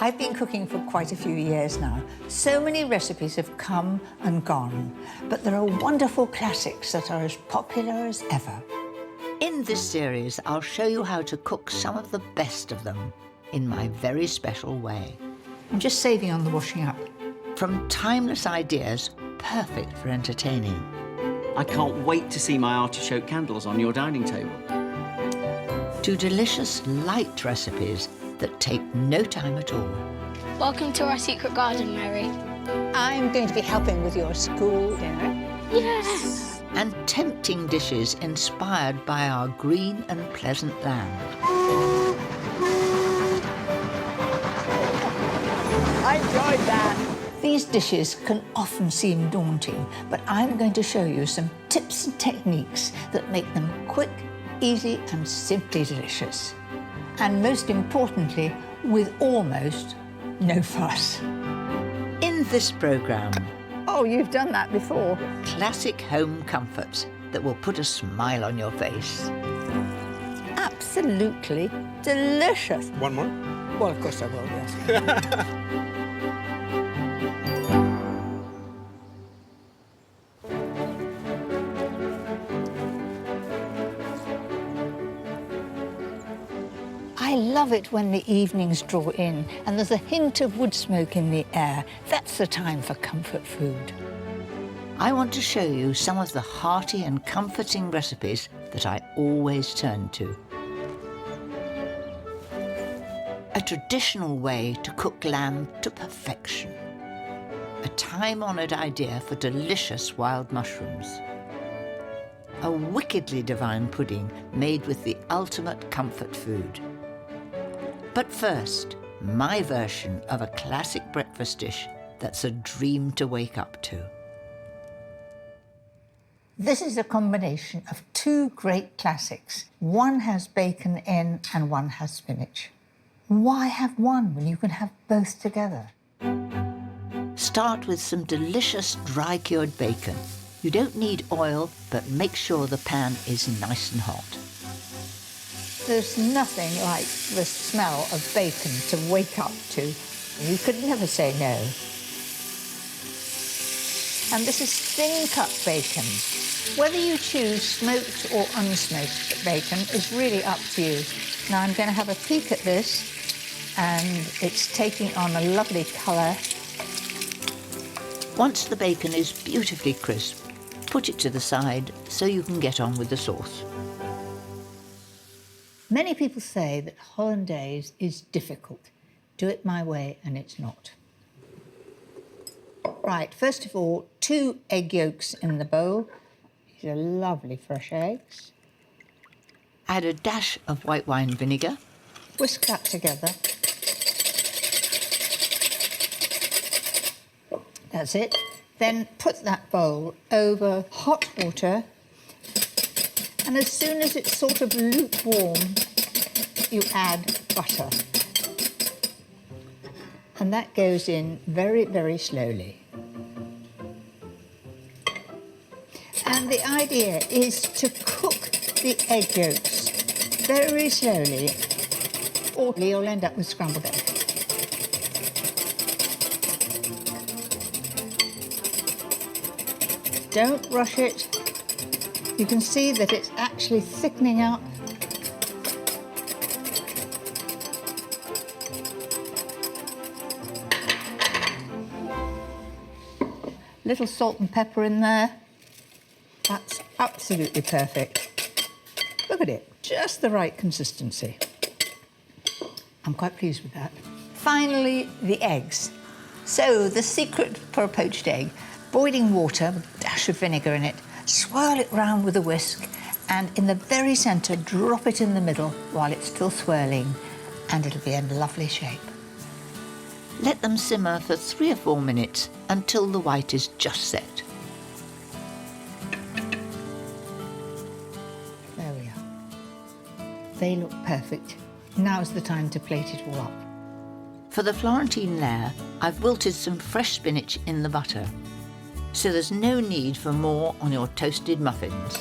I've been cooking for quite a few years now. So many recipes have come and gone, but there are wonderful classics that are as popular as ever. In this series, I'll show you how to cook some of the best of them in my very special way. I'm just saving on the washing up. From timeless ideas, perfect for entertaining, I can't wait to see my artichoke candles on your dining table. to delicious light recipes that take no time at all. Welcome to our secret garden, Mary. I'm going to be helping with your school dinner. Yes! And tempting dishes inspired by our green and pleasant land. I enjoyed that. These dishes can often seem daunting, but I'm going to show you some tips and techniques that make them quick, easy, and simply delicious. And most importantly, with almost no fuss. In this programme, Oh, you've done that before. classic home comforts that will put a smile on your face. Absolutely delicious. One more? Well, of course I will, yes. I love it when the evenings draw in and there's a hint of wood smoke in the air. That's the time for comfort food. I want to show you some of the hearty and comforting recipes that I always turn to. A traditional way to cook lamb to perfection. A time-honoured idea for delicious wild mushrooms. A wickedly divine pudding made with the ultimate comfort food. But first, my version of a classic breakfast dish that's a dream to wake up to. This is a combination of two great classics. One has bacon in and one has spinach. Why have one when you can have both together? Start with some delicious dry-cured bacon. You don't need oil, but make sure the pan is nice and hot. There's nothing like the smell of bacon to wake up to. You could never say no. And this is thin-cut bacon. Whether you choose smoked or unsmoked bacon is really up to you. Now I'm going to have a peek at this, and it's taking on a lovely colour. Once the bacon is beautifully crisp, put it to the side so you can get on with the sauce. Many people say that hollandaise is difficult. Do it my way and it's not. Right, first of all, 2 egg yolks in the bowl. These are lovely fresh eggs. Add a dash of white wine vinegar. Whisk that together. That's it. Then put that bowl over hot water, and as soon as it's sort of lukewarm, you add butter. And that goes in very, very slowly. And the idea is to cook the egg yolks very slowly, or you'll end up with scrambled egg. Don't rush it. You can see that it's actually thickening up. Little salt and pepper in there. That's absolutely perfect. Look at it, just the right consistency. I'm quite pleased with that. Finally, the eggs. So the secret for a poached egg: boiling water with a dash of vinegar in it, swirl it round with a whisk, and in the very centre, drop it in the middle while it's still swirling, and it'll be in lovely shape. Let them simmer for 3 or 4 minutes until the white is just set. There we are. They look perfect. Now's the time to plate it all up. For the Florentine layer, I've wilted some fresh spinach in the butter, so there's no need for more on your toasted muffins.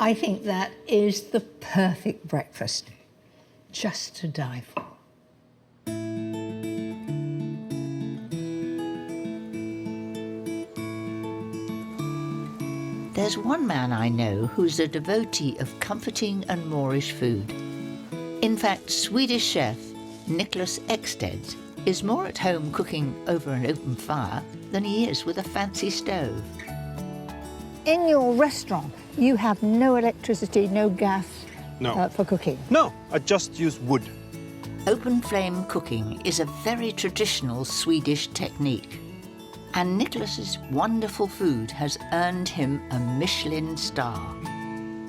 I think that is the perfect breakfast, just to die for. There's one man I know who's a devotee of comforting and Moorish food. In fact, Swedish chef Nicholas Ekstedt is more at home cooking over an open fire than he is with a fancy stove. In your restaurant, you have no electricity, no gas No. for cooking. No, I just use wood. Open flame cooking is a very traditional Swedish technique. And Nicholas's wonderful food has earned him a Michelin star.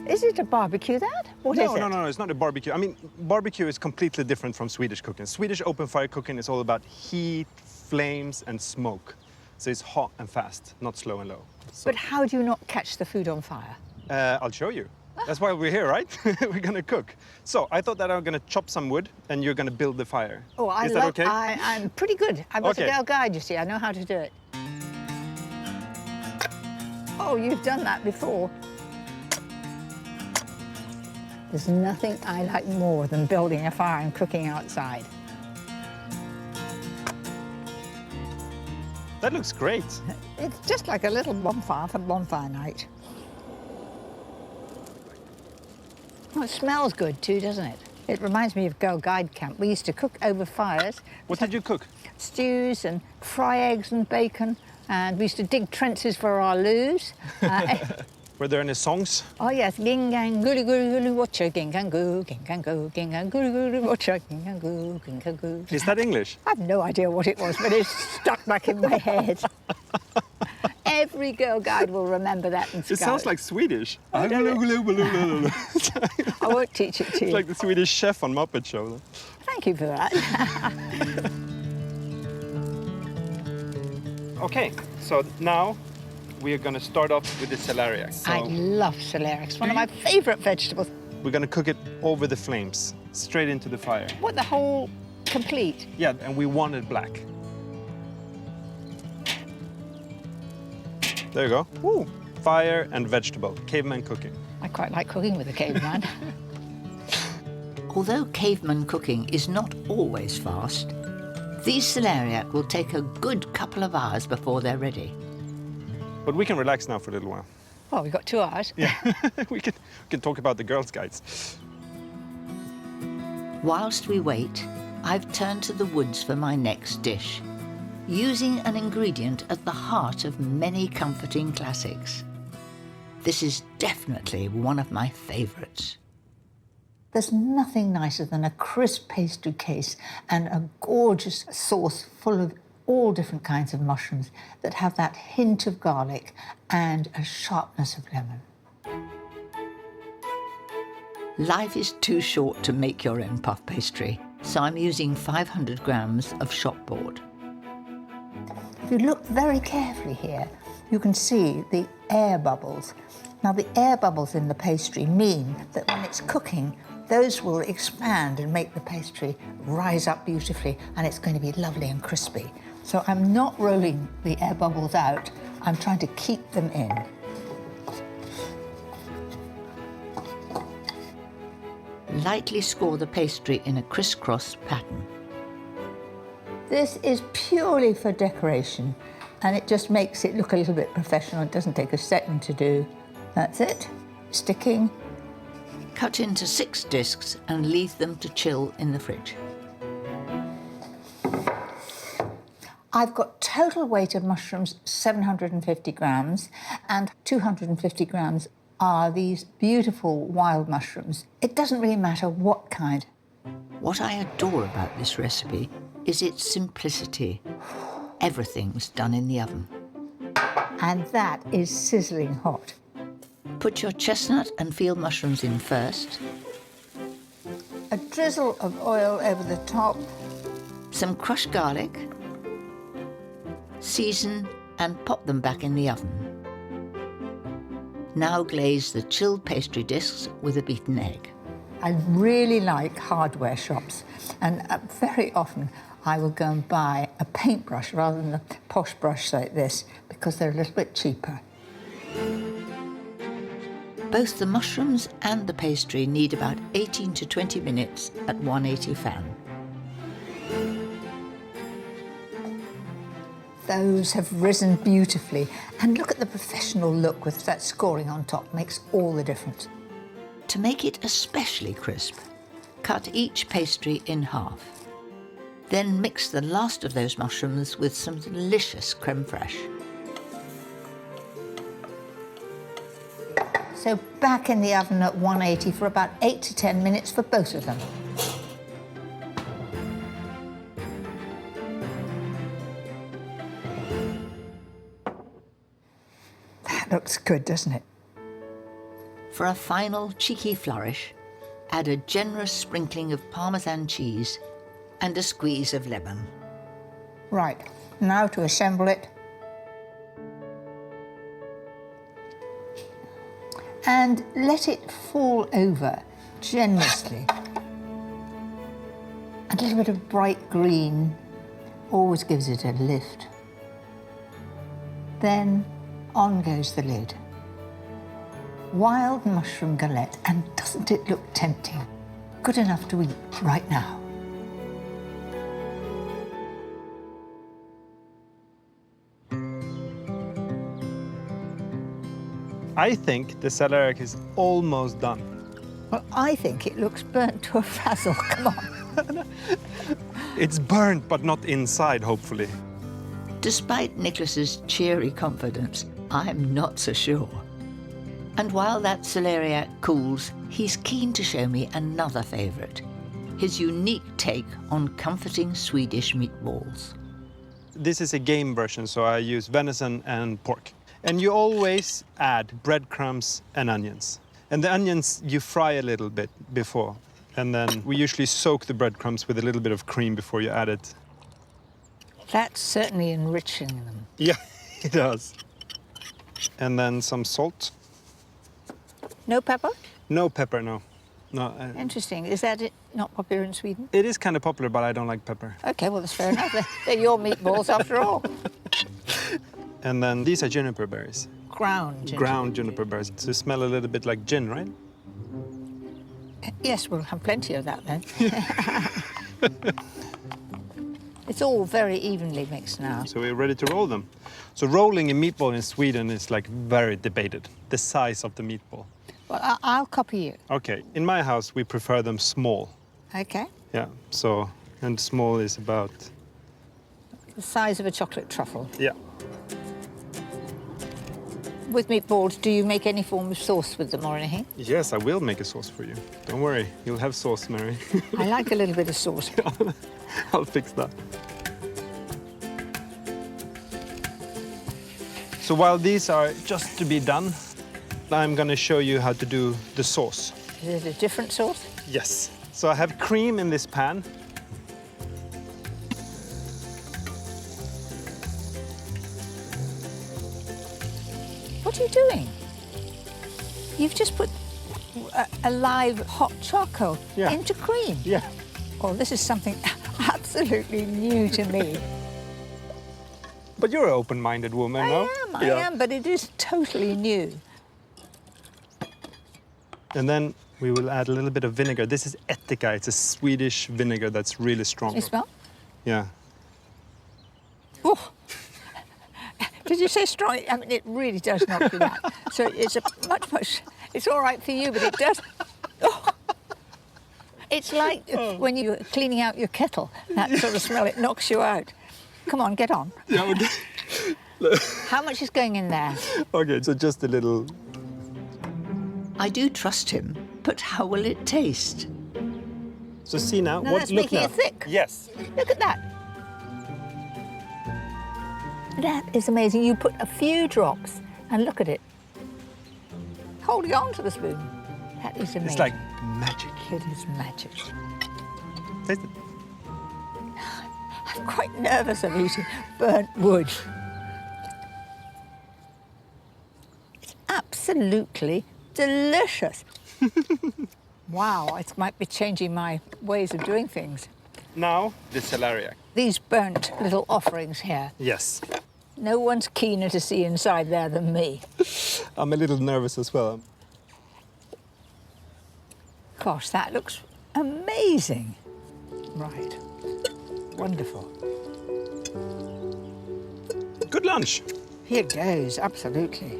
Is it a barbecue, that? What is it? No, it's not a barbecue. I mean, barbecue is completely different from Swedish cooking. Swedish open fire cooking is all about heat, flames, and smoke. So it's hot and fast, not slow and low. So, But how do you not catch the food on fire? I'll show you. That's why we're here, right? We're gonna cook. So I thought that I'm gonna chop some wood and you're gonna build the fire. Oh, Is that okay? I'm pretty good. I was Okay. a girl guide, you see. I know how to do it. Oh, you've done that before. There's nothing I like more than building a fire and cooking outside. That looks great. It's just like a little bonfire for bonfire night. Well, it smells good too, doesn't it? It reminds me of Girl Guide Camp. We used to cook over fires. What did you cook? Stews and fry eggs and bacon. And we used to dig trenches for our loos. Were there any songs? Oh yes, gingang gulu gulu gulu watcha gingang goo gingang gulu gulu watcha gingang goo. Is that English? I have no idea what it was, but it's stuck back in my head. Every girl guide will remember that and It sounds like Swedish. I won't teach it to It's you. like the Swedish chef on Muppet Show. Thank you for that. Okay, so now we are going to start off with the celeriac. I So love celeriac. One of my favourite vegetables. we're going to cook it over the flames, straight into the fire. What, the whole complete? Yeah, and we want it black. There you go. Woo. Fire and vegetable, caveman cooking. I quite like cooking with a caveman. Although caveman cooking is not always fast, these celeriac will take a good couple of hours before they're ready. But we can relax now for a little while. Well, we've got 2 hours. Yeah, we can talk about the Girls' Guides. Whilst we wait, I've turned to the woods for my next dish, using an ingredient at the heart of many comforting classics. This is definitely one of my favourites. There's nothing nicer than a crisp pastry case and a gorgeous sauce full of all different kinds of mushrooms that have that hint of garlic and a sharpness of lemon. Life is too short to make your own puff pastry, so I'm using 500 grams of shop board. If you look very carefully here, you can see the air bubbles. Now, the air bubbles in the pastry mean that when it's cooking, those will expand and make the pastry rise up beautifully, and it's going to be lovely and crispy. So I'm not rolling the air bubbles out, I'm trying to keep them in. Lightly score the pastry in a crisscross pattern. This is purely for decoration, and it just makes it look a little bit professional. It doesn't take a second to do. That's it, sticking. Cut into 6 discs and leave them to chill in the fridge. I've got total weight of mushrooms, 750 grams, and 250 grams are these beautiful wild mushrooms. It doesn't really matter what kind. What I adore about this recipe is its simplicity. Everything's done in the oven. And that is sizzling hot. Put your chestnut and field mushrooms in first, A drizzle of oil over the top. some crushed garlic, season and pop them back in the oven. Now glaze the chilled pastry discs with a beaten egg. I really like hardware shops, and very often I will go and buy a paintbrush rather than a posh brush like this because they're a little bit cheaper. Both the mushrooms and the pastry need about 18 to 20 minutes at 180 fan. Those have risen beautifully. And look at the professional look with that scoring on top. Makes all the difference. To make it especially crisp, cut each pastry in half. Then mix the last of those mushrooms with some delicious creme fraiche. So back in the oven at 180 for about 8 to 10 minutes for both of them. That looks good, doesn't it? For a final cheeky flourish, add a generous sprinkling of Parmesan cheese and a squeeze of lemon. Right, now to assemble it. And let it fall over generously. A little bit of bright green always gives it a lift. Then on goes the lid. Wild mushroom galette, and doesn't it look tempting? Good enough to eat right now. I think the celeriac is almost done. Well, I think it looks burnt to a frazzle. Come on. It's burnt, but not inside, hopefully. Despite Nicholas's cheery confidence, I'm not so sure. And while that celeriac cools, he's keen to show me another favourite, his unique take on comforting Swedish meatballs. This is a game version, so I use venison and pork. And you always add breadcrumbs and onions. And the onions you fry a little bit before. And then we usually soak the breadcrumbs with a little bit of cream before you add it. That's certainly enriching them. Yeah, it does. And then some salt. No pepper? No pepper, no. No. Interesting. Is that not popular in Sweden? It is kind of popular, but I don't like pepper. OK, well, that's fair enough. They're your meatballs after all. And then these are juniper berries. Ground ginger. Ground juniper berries. So they smell a little bit like gin, right? Yes, we'll have plenty of that then. It's all very evenly mixed now. So we're ready to roll them. So rolling a meatball in Sweden is like very debated, the size of the meatball. Well, I'll copy you. Okay, in my house we prefer them small. OK. Yeah, so, and small is about... The size of a chocolate truffle. Yeah. With meatballs, do you make any form of sauce with them or anything? Yes, I will make a sauce for you. Don't worry, you'll have sauce, Mary. I like a little bit of sauce. I'll fix that. So while these are just to be done, I'm going to show you how to do the sauce. Is it a different sauce? Yes. So I have cream in this pan. What are you doing? You've just put a live hot charcoal into cream. Yeah. Oh, this is something absolutely new to me. But you're an open-minded woman, no? I am, but it is totally new. And then we will add a little bit of vinegar. This is ättika. It's a Swedish vinegar that's really strong. You smell? Yeah. Oh. Did you say strong? I mean, it really does knock you out. So it's a much... It's all right for you, but it does... Oh. It's like when you're cleaning out your kettle, that sort of smell, it knocks you out. Come on, get on. Yeah, okay. How much is going in there? Okay, so just a little... I do trust him, but how will it taste? So see now, No, what? that's Look making now. it thick. Yes. Look at that. That is amazing. You put a few drops and look at it. Holding on to the spoon. That is amazing. It's like magic. It is magic. Taste it. I'm quite nervous of eating burnt wood. It's absolutely delicious. Wow, it might be changing my ways of doing things. Now, the celeriac. These burnt little offerings here. Yes. No one's keener to see inside there than me. I'm a little nervous as well. Gosh, that looks amazing. Right, wonderful. Good lunch. Here goes, absolutely.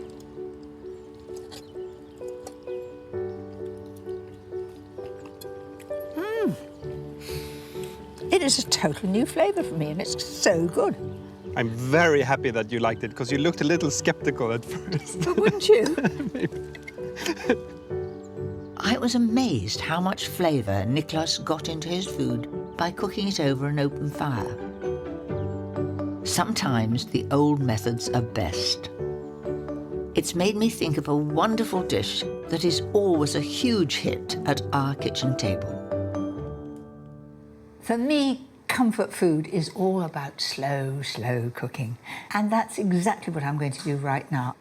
It is a total new flavour for me and it's so good. I'm very happy that you liked it because you looked a little skeptical at first. But wouldn't you? I was amazed how much flavour Niklas got into his food by cooking it over an open fire. Sometimes the old methods are best. It's made me think of a wonderful dish that is always a huge hit at our kitchen table. For me, comfort food is all about slow, slow cooking. And that's exactly what I'm going to do right now.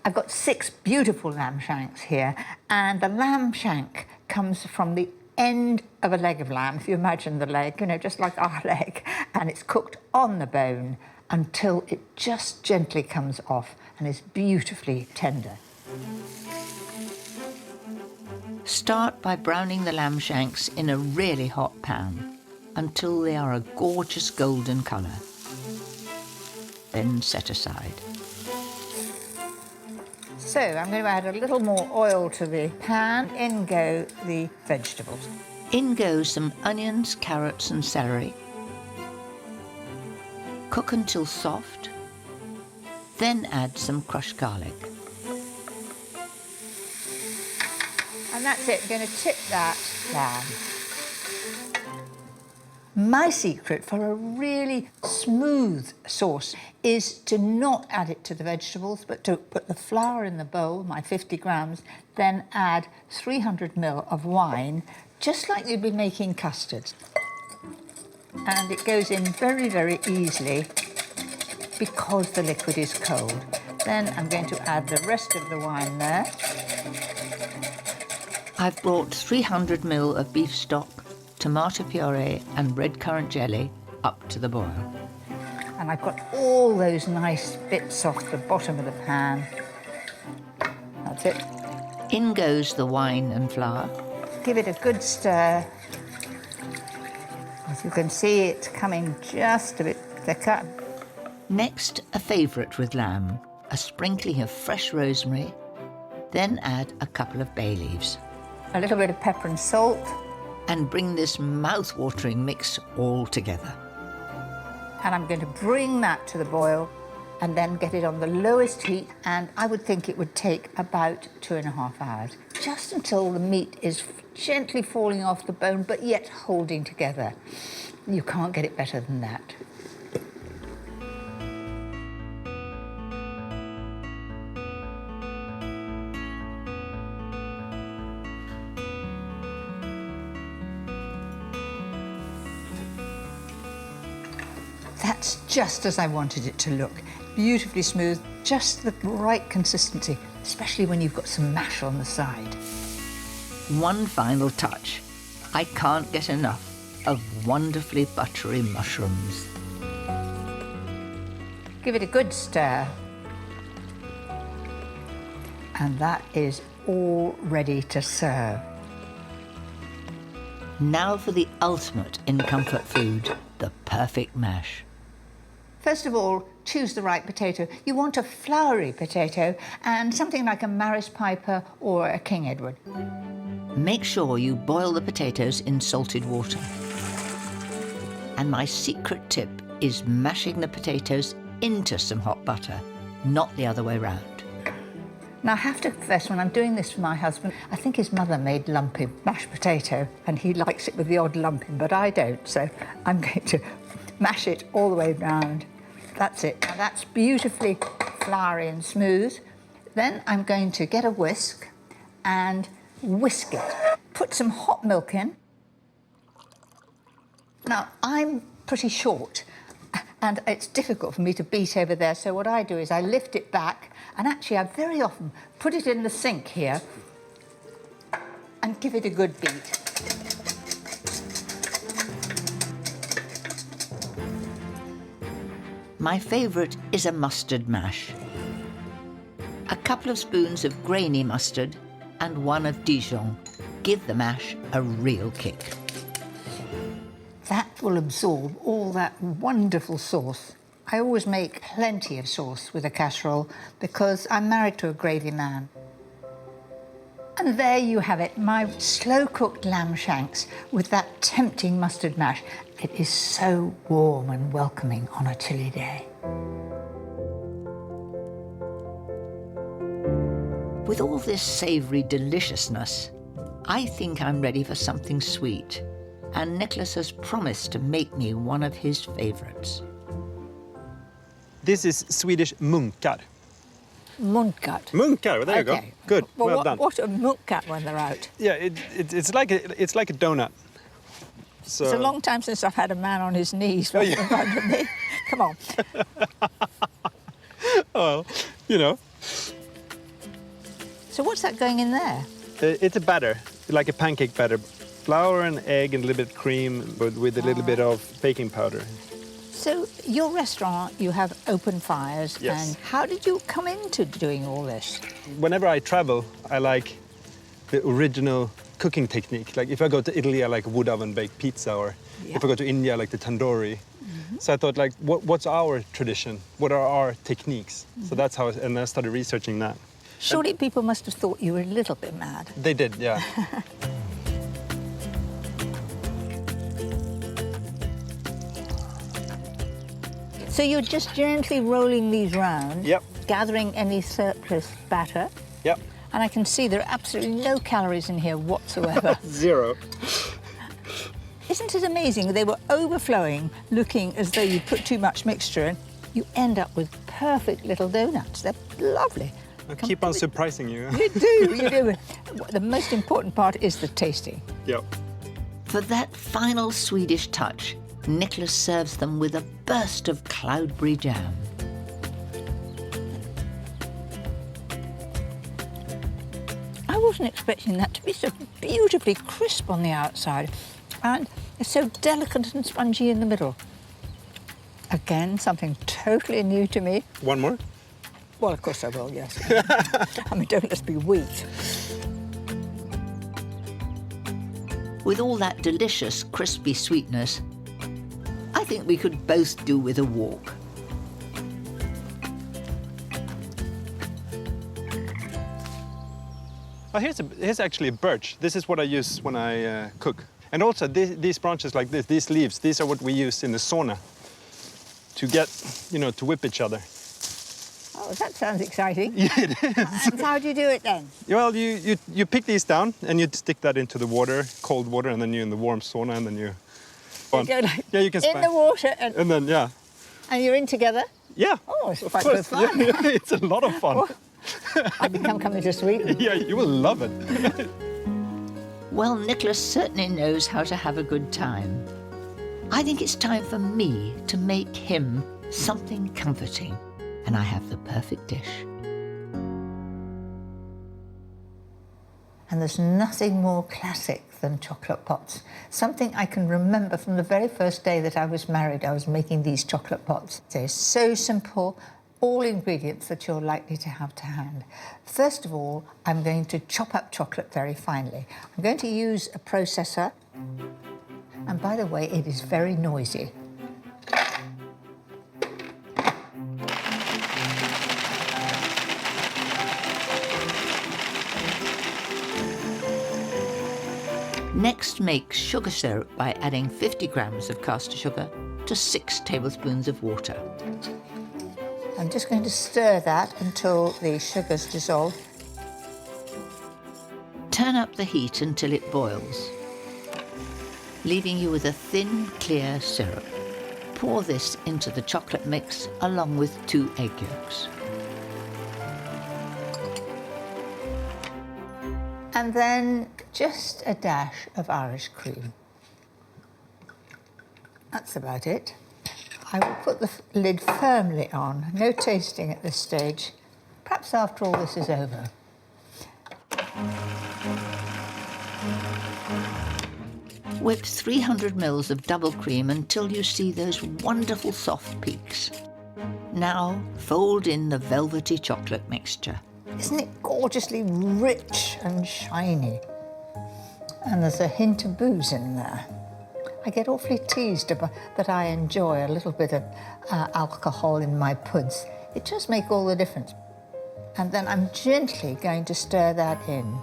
I've got 6 beautiful lamb shanks here, and the lamb shank comes from the end of a leg of lamb, if you imagine the leg, you know, just like our leg, and it's cooked on the bone until it just gently comes off and is beautifully tender. Start by browning the lamb shanks in a really hot pan until they are a gorgeous golden colour. Then set aside. So I'm going to add a little more oil to the pan. In go the vegetables. In go some onions, carrots and celery. Cook until soft. Then add some crushed garlic. And that's it, we're going to tip that lamb. My secret for a really smooth sauce is to not add it to the vegetables, but to put the flour in the bowl, my 50 grams, then add 300 ml of wine, just like you'd be making custards. And it goes in very, very easily because the liquid is cold. Then I'm going to add the rest of the wine there. I've brought 300 ml of beef stock, tomato puree and red currant jelly up to the boil. And I've got all those nice bits off the bottom of the pan. That's it. In goes the wine and flour. Give it a good stir. As you can see, it's coming just a bit thicker. Next, a favourite with lamb, a sprinkling of fresh rosemary, then add a couple of bay leaves. A little bit of pepper and salt. And bring this mouth-watering mix all together. And I'm going to bring that to the boil and then get it on the lowest heat, and I would think it would take about 2.5 hours, just until the meat is gently falling off the bone but yet holding together. You can't get it better than that. That's just as I wanted it to look. Beautifully smooth, just the right consistency, especially when you've got some mash on the side. One final touch. I can't get enough of wonderfully buttery mushrooms. Give it a good stir. And that is all ready to serve. Now for the ultimate in comfort food, the perfect mash. First of all, choose the right potato. You want a floury potato and something like a Maris Piper or a King Edward. Make sure you boil the potatoes in salted water. And my secret tip is mashing the potatoes into some hot butter, not the other way round. Now I have to confess, when I'm doing this for my husband, I think his mother made lumpy mashed potato and he likes it with the odd lump in, but I don't, so I'm going to mash it all the way round. That's it. Now that's beautifully floury and smooth. Then I'm going to get a whisk and whisk it. Put some hot milk in. Now I'm pretty short and it's difficult for me to beat over there, so what I do is I lift it back, and actually I very often put it in the sink here and give it a good beat. My favourite is a mustard mash. A couple of spoons of grainy mustard and one of Dijon. give the mash a real kick. That will absorb all that wonderful sauce. I always make plenty of sauce with a casserole because I'm married to a gravy man. And there you have it, my slow-cooked lamb shanks with that tempting mustard mash. It is so warm and welcoming on a chilly day. With all this savoury deliciousness, I think I'm ready for something sweet, and Nicholas has promised to make me one of his favourites. This is Swedish munkar. Munkar. Munkar, well, there you go. Okay. Good, well done. What are munkar when they're out? Yeah, it's like a donut. So It's a long time since I've had a man on his knees right in front of me. Come on. well, you know, So what's that going in there? it's a batter, like a pancake batter. Flour and egg and a little bit of cream with a little bit of baking powder. So your restaurant, you have open fires. Yes. And how did you come into doing all this? Whenever I travel, I like the original cooking technique. Like if I go to Italy, I like wood oven baked pizza, or if I go to India, I like the tandoori. So I thought, like, what's our tradition? What are our techniques? So that's how, and I started researching that. Surely people must have thought you were a little bit mad. They did, yeah. So you're just gently rolling these round, Yep. gathering any surplus batter. Yep. And I can see there are absolutely no calories in here whatsoever. Zero. Isn't it amazing? They were overflowing, looking as though you put too much mixture in. You end up with perfect little donuts. They're lovely. I keep on surprising you. You do, you do. The most important part is the tasting. Yep. For that final Swedish touch, Nicholas serves them with a burst of cloudberry jam. I wasn't expecting that to be so beautifully crisp on the outside, and it's so delicate and spongy in the middle. Again, something totally new to me. One more? Well, of course I will, yes. I mean, don't let's be weak. With all that delicious, crispy sweetness, I think we could both do with a walk. Oh, here's actually a birch. This is what I use when I cook. And also these branches like this, these leaves, these are what we use in the sauna to get, to whip each other. Oh, that sounds exciting. Yeah, it is. And how do you do it then? Well, you pick these down and you stick that into the water, cold water, and then you're in the warm sauna, and then you... You go like Yeah, you can in the water and then, yeah. and you're in together? Yeah. Oh, it's of quite course. good fun. Yeah, it's a lot of fun. I think I'm coming to Sweden. Yeah, you will love it. Well, Nicholas certainly knows how to have a good time. I think it's time for me to make him something comforting, and I have the perfect dish. And there's nothing more classic than chocolate pots. Something I can remember from the very first day that I was married, I was making these chocolate pots. They're so simple, all ingredients that you're likely to have to hand. First of all, I'm going to chop up chocolate very finely. I'm going to use a processor. And by the way, it is very noisy. Next, make sugar syrup by adding 50 grams of caster sugar to 6 tablespoons of water. I'm just going to stir that until the sugars dissolve. Turn up the heat until it boils, leaving you with a thin, clear syrup. Pour this into the chocolate mix along with 2 egg yolks. And then just a dash of Irish cream. That's about it. I will put the lid firmly on. No tasting at this stage. Perhaps after all this is over. Whip 300 ml of double cream until you see those wonderful soft peaks. Now fold in the velvety chocolate mixture. Isn't it gorgeously rich and shiny? and there's a hint of booze in there. I get awfully teased about that I enjoy a little bit of alcohol in my puds. It does make all the difference. And then I'm gently going to stir that in.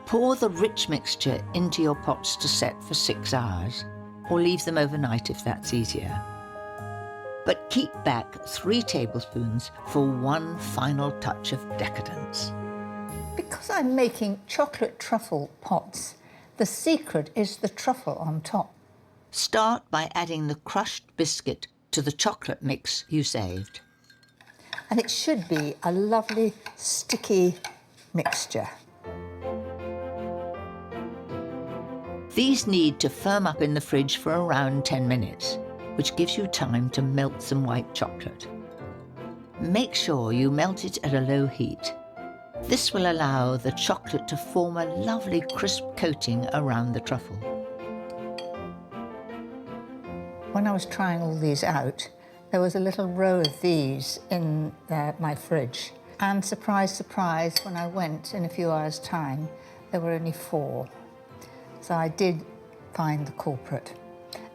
Pour the rich mixture into your pots to set for 6 hours, or leave them overnight if that's easier. But keep back 3 tablespoons for one final touch of decadence. Because I'm making chocolate truffle pots, the secret is the truffle on top. Start by adding the crushed biscuit to the chocolate mix you saved. And it should be a lovely, sticky mixture. These need to firm up in the fridge for around 10 minutes, which gives you time to melt some white chocolate. Make sure you melt it at a low heat. This will allow the chocolate to form a lovely crisp coating around the truffle. When I was trying all these out, there was a little row of these in my fridge. And surprise, surprise, when I went in a few hours' time, there were only 4. So I did find the culprit.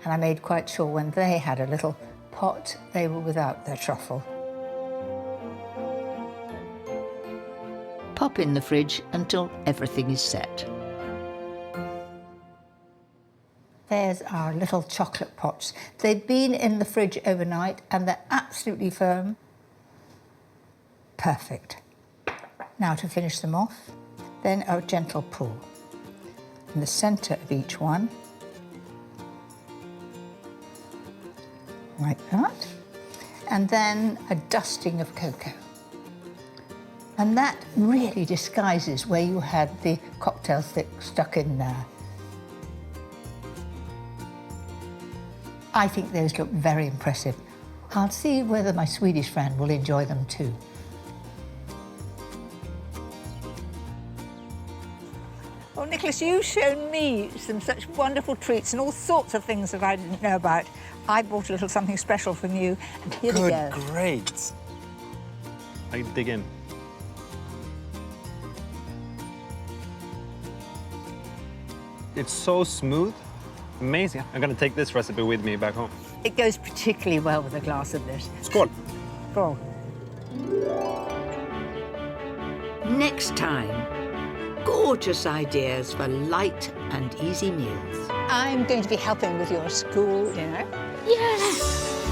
And I made quite sure when they had a little pot, they were without their truffle. Pop in the fridge until everything is set. There's our little chocolate pots. They've been in the fridge overnight and they're absolutely firm. Perfect. Now to finish them off, then a gentle pull. In the centre of each one, like that, and then a dusting of cocoa. And that really disguises where you had the cocktail stick stuck in there. I think those look very impressive. I'll see whether my Swedish friend will enjoy them too. Well, Nicholas, you've shown me some such wonderful treats and all sorts of things that I didn't know about. I bought a little something special from you, and here we go. Good, great. I dig in. It's so smooth, amazing. I'm gonna take this recipe with me back home. It goes particularly well with a glass of this. Skål! Go. Next time, gorgeous ideas for light and easy meals. I'm going to be helping with your school, you know. Yes!